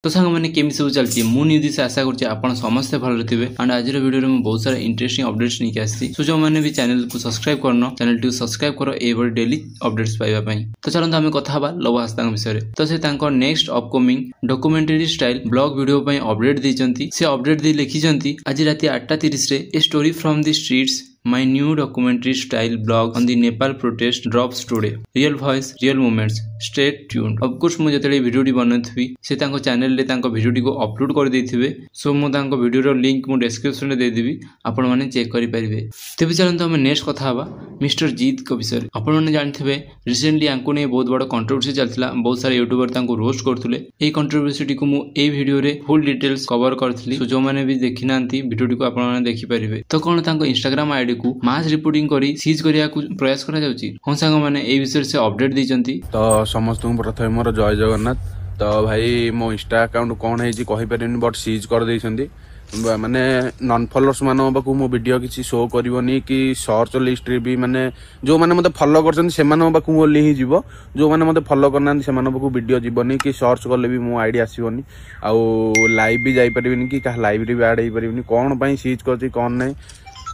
तो सांग मैंने केमी सब चलती मुझे से आशा करुँचे आप समस्ते भल थे एंड आज वीडियो में बहुत सारा इंटरेस्टिंग अपडेट्स नहीं आसी सो जो मैंने भी चैनल को सब्सक्राइब करना चैनल टी सब्सक्राइब कर ये डेली अपडेट्स पाइबा तो चलते आम कथा लव हास्ता विषय तो से next upcoming documentary style blog video update देती से अपडेट दे लिखिं आज रात 8:30 a story from the streets My new documentary style blog on the Nepal protest drops today. Real voice, real moments. Stay tuned. Of course मुझे जब video T बनौथि से तांको channel ले तांको वीडियो टी को अपलोड कर देथिबे सो मु तांको वीडियो रो लिंक मु डिस्क्रिप्शन में दे देबी आपण माने चेक करि परिबे। तेबे चलंतो हम नेक्स्ट कथा हबा मिस्टर जीत को विषय आपण माने जानथिबे रिसेंटली आंको ने बहुत बड़ कंट्रोवर्सी चलथिला बहुत सारे यूट्यूबर तांको रोस्ट करथुले ए कंट्रोवर्सी टी को मु ए वीडियो रे फुल डिटेल्स कवर करथली सो जो माने भी देखि नांती वीडियो टी को आपण माने देखि परिबे। तो कोन तांको इंस्टाग्राम आईडी को मास रिपोर्टिंग करी सीज करिया को प्रयास करा जाउची हम सांग माने ए विषय से अपडेट दैचंती। तो समस्त प्रथम मोर जय जगन्नाथ। तो भाई मो इंस्टा अकाउंट कौन है कहि परिनी बट सीज कर दैचंती माने नॉन फॉलोअर्स मानो बाकू मो वीडियो किसी शो करबोनी कि सर्च लिस्ट रे भी माने जो माने मते फॉलो करछन से मानो बाकू मो लिहि जीवो जो माने मते फॉलो करनान से मानो बाकू वीडियो जीवनी कि सर्च करले भी मो आईडी आसीबोनी आ लाइव भी जाई परिबनी कि का लाइव रे भी ऐड होई परिबनी कोन पई सीज करछि कोन नै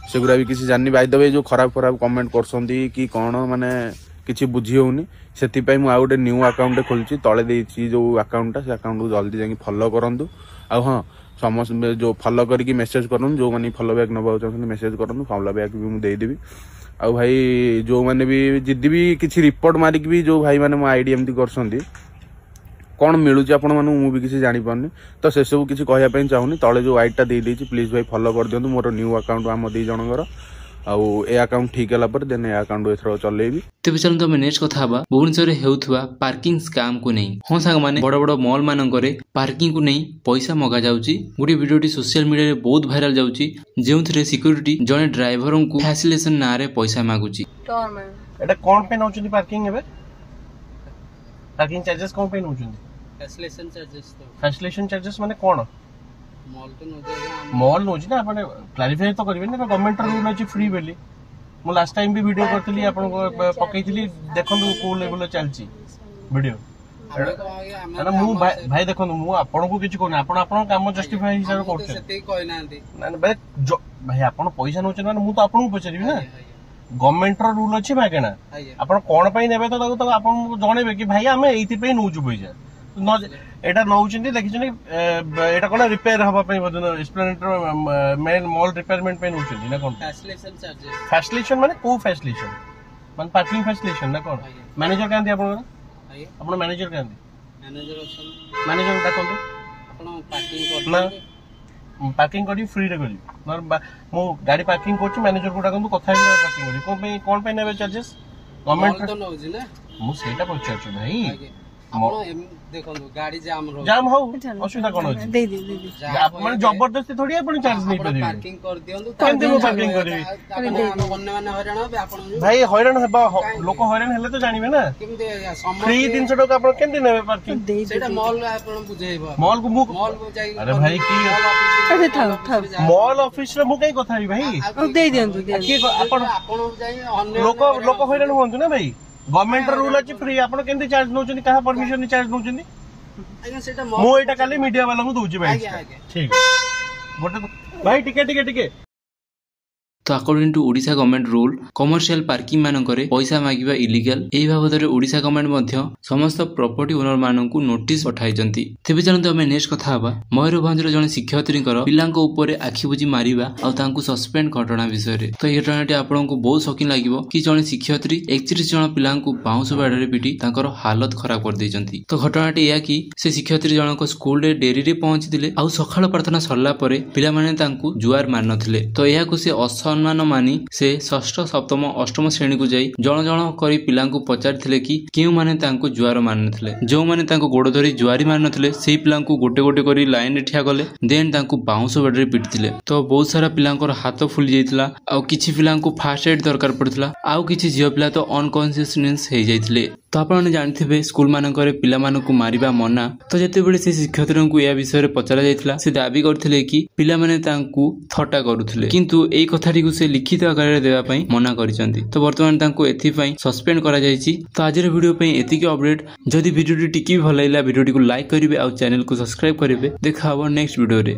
सेगुरा भी किसी जानी बाई दबे जो खराब खराब कमेंट करसंती कि कौन माने किसी बुझी होनी सेति पई मु आ गोटे न्यू अकाउंट खोलची तळे देछि जो अकाउंट से अकाउंट को जल्दी जाके फॉलो करंतु आ हां समस्त जो फॉलो करके मेसेज करन जो माने फॉलो बैक नबा चाहते मेसेज करन फॉलो बैक भी मु दे देबी आ भाई जो माने भी जिद्दी भी किसी रिपोर्ट मारी भी जो भाई माने मो आईडी एमती करसंती कौन मिलूँ आपण मानू मु भी किसी जानी पारनी तो से सब किसी कहया पई चाहूनी तळे जो आईडी टा दे देछि प्लीज भाई फॉलो कर दियंतु मोर न्यू अकाउंट आम दी जनगर आउ ए अकाउंट ठीक हला पर देन ए अकाउंट एथरो चलेबी। तेबे चलंत हम नेक्स्ट कथा हबा भुवनेश्वर रे हेउथुवा पार्किंग स्कैम को नहीं हो सांग माने बड़ बड़ मॉल मानकरे पार्किंग को नहीं पैसा मगा जाउची गुडी वीडियोटी सोशल मीडिया रे बहुत वायरल जाउची जेउथरे सिक्योरिटी जने ड्राइवरों को फैसिलिटेशन ना रे पैसा मागुची एटा कोन पे नउचुनी पार्किंग हेबे पार्किंग चार्जेस कोन पे नउचुनी फैसिलिटेशन चार्जेस माने कोन मॉल नोजी ना आपने क्लैरिफाई तो करिवे ना गवर्नमेंट रूल अछि फ्री बेली मु लास्ट टाइम भी वीडियो करथली आपन को पकैथली देखंदु को लेवल चलची वीडियो अरे मु भाई देखंदु मु आपन को किछ कोन आपन आपन काम जस्टिफाई हिसाब करथे सेते कहि नांती ना भाई आपन पैसा नोचन माने मु तो आपन को पचरिबी ना गवर्नमेंट रूल अछि मागेना आपन कोन पई नेबे तो आपन जणेबे कि भाई हमें एथि पे नोजु पैसा एटा नौचंदी देखिछनी एटा कोन रिपेयर हबा पई बदन एक्सप्लेनेटर मेन मॉल रिपेयरमेंट पे नौचंदी ना कोन फैसिलिटेशन चार्जेस फैसिलिटेशन माने को फैसिलिटेशन माने पार्किंग फैसिलिटेशन ना कोन मैनेजर कांदी आपन आपन मैनेजर कांदी मैनेजर ता कोन आपन पार्किंग कर पार्किंग करी फ्री रे करी मो गाड़ी पार्किंग करछि मैनेजर को डाकंदु कथा ही पार्किंग करी कोन पे नेबे चार्जेस गवर्नमेंट तो नौजी ना मु सेटा पछाछु भाई देखो गाड़ी जाम हो असुविधा कोन अछि दे माने जबरदस्ती थोड़ी अपन चार्ज नहीं परिबे पार्किंग कर दियंतु केंति मो पार्किंग करी अन्य माने हैरान होबे अपन भाई हैरान हेबा लोक हैरान हेले तो जानिबे ना फ्री 300 टका अपन केंति नेबे पार्किंग सेटा मॉल अपन बुझेइबो मॉल को जाई अरे भाई की अरे था मॉल ऑफिस रे मु कई कथा भाई दे दियंतु अपन जाई लोक हैरान होंतु ना भाई गवर्नमेंट रूल अछि फ्री आपण केंति चार्ज नौचनी कहा परमिशन चार्ज नौचनी आज्ञा सेटा मो एटा खाली मीडिया वाला को दोउची भाई ठीक गोटे भाई टिके तो according to Odisha government rule commercial parking मानकरे पैसा मागिबा इलीगल एही बाबदरे ओडिशा गवर्नमेंट मध्य समस्त प्रॉपर्टी ओनर माननकु नोटिस पठाइजंती। तेबे चलंत हम नेक्स्ट कथा हबा मयूरभंज रे जने शिक्षयित्रीकर पिलांको ऊपर आखि बुझी मारिबा आ तांकु सस्पेंड घटना विषय रे तो ए घटनाटी आपनको बहुत शॉकिंग लागिवो कि जने शिक्षयित्री 31 जन पिलांको बाउंस बाडरे पिटी तांकर हालत खराब कर दैजंती। तो घटनाटी या कि से शिक्षयित्री जनक स्कूल रे डेरी रे पहुंचीतिले आ सखाळ प्रार्थना सरला परे पिला माने तांकु जुआर मान नथिले तो या को से सम्मान मानी से षष्ठ सप्तम अष्टम श्रेणी को जाई जण जण करी पिलांकु पचारिथिले कि केउ माने तांकु जुआर माननथिले जो माने तांकु गोड़ धरी जुआरी माननथिले सेही पिलांकु गोटे गोटे करी लाइन रे ठिया गले देन तांकु बाउंस बाडरे पिटथिले तो बहुत सारा पिलांकर हाथ फुली जाइतला आ किछि पिलांकु फास्ट एड दरकार पड़थिला आ किछि जियो पिला तो अनकॉन्शियसनेस हे जाइतले। तो आपने जानते स्कूल मानकरे पिला मानकु मारिबा मना तो जेते बेले से शिक्षयित्री को या विषय रे पचरा जाइतला से दाबी करथिले कि पिला माने तांकु थट्टा करूथिले किंतु एई कथाटी ଏହାକୁ ସେ ଲିଖିତ ଆକାରରେ ଦେବା ପାଇଁ ମନା କରିଛନ୍ତି। ତ ବର୍ତ୍ତମାନ ତାଙ୍କୁ ଏଥିପାଇଁ ସସ୍ପେଣ୍ଡ କରାଯାଇଛି। ତ ଆଜିର ଭିଡ଼ିଓ ପାଇଁ ଏତିକି ଅପଡେଟ୍। ଯଦି ଭିଡ଼ିଓଟି ଟିକେ ଭଲ ଲାଗିଲା ଭିଡ଼ିଓଟିକୁ ଲାଇକ୍ କରିବେ ଆଉ ଚ୍ୟାନେଲକୁ ସବସ୍କ୍ରାଇବ କରିବେ। ଦେଖା ହବ ନେକ୍ସଟ ଭିଡ଼ିଓରେ।